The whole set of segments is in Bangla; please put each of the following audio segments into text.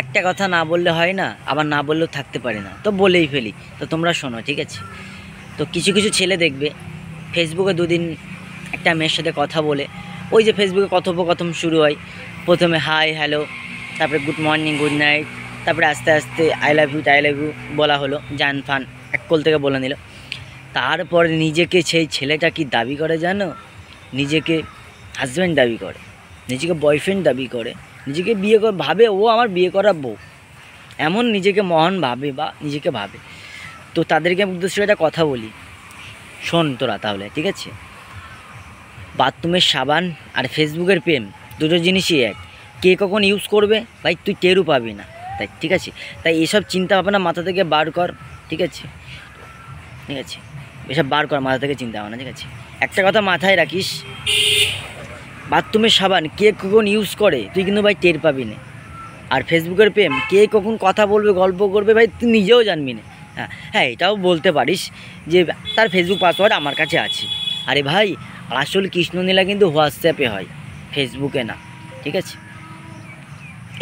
একটা কথা না বললে হয় না, আবার না বললেও থাকতে পারে না, তো বলেই ফেলি। তো তোমরা শোনো, ঠিক আছে? তো কিছু কিছু ছেলে দেখবে ফেসবুকে দুদিন একটা মেয়ের সাথে কথা বলে, ওই যে ফেসবুকে কথোপকথন শুরু হয়, প্রথমে হাই হ্যালো, তারপরে গুড মর্নিং গুড নাইট, তারপরে আস্তে আস্তে আই লাভ ইউ বলা হলো, জান ফান এক কোল থেকে বলে নিল। তারপরে নিজেকে সেই ছেলেটা কি দাবি করে জানো? নিজেকে হাজব্যান্ড দাবি করে, নিজেকে বয়ফ্রেন্ড দাবি করে, নিজেকে বিয়ে করে ভাবে ও আমার বিয়ে করা বউ, এমন নিজেকে মহান ভাবে বা নিজেকে ভাবে। তো তাদেরকে আমি উদ্দেশ্য একটা কথা বলি, শোন তোরা তাহলে, ঠিক আছে? বাথরুমের সাবান আর ফেসবুকের প্রেম দুটো জিনিসই এক। কে কখন ইউজ করবে ভাই তুই টেরও পাবি না, তাই ঠিক আছে? তাই এসব চিন্তা ভাবনা মাথা থেকে বার কর, ঠিক আছে? ঠিক আছে, এসব বার কর মাথা থেকে চিন্তা ভাবনা, ঠিক আছে? একটা কথা মাথায় রাখিস, বাথরুমের সাবান কে কখন ইউজ করে তুই কিন্তু ভাই টের পাবি না। আর ফেসবুকের প্রেম কে কখন কথা বলবে গল্প করবে ভাই তুই নিজেও জানবি না। হ্যাঁ হ্যাঁ, এটাও বলতে পারিস যে তার ফেসবুক পাসওয়ার্ড আমার কাছে আছে। আরে ভাই, আসল কৃষ্ণলীলা কিন্তু হোয়াটসঅ্যাপে হয়, ফেসবুকে না, ঠিক আছে?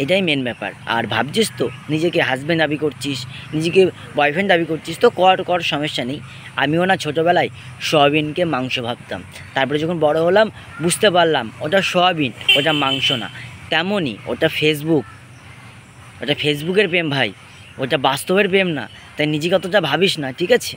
এটাই মেন ব্যাপার। আর ভাবছিস তো নিজেকে হাজব্যান্ড দাবি করছিস, নিজেকে বয়ফ্রেন্ড দাবি করছিস, তো কর সমস্যা নেই। আমিও না ছোটোবেলায় সয়াবিনকে মাংস ভাবতাম, তারপরে যখন বড় হলাম বুঝতে পারলাম ওটা সয়াবিন, ওটা মাংস না। তেমনই ওটা ফেসবুক, ওটা ফেসবুকের প্রেম ভাই, ওটা বাস্তবের প্রেম না। তাই নিজেকে অতটা ভাবিস না, ঠিক আছে?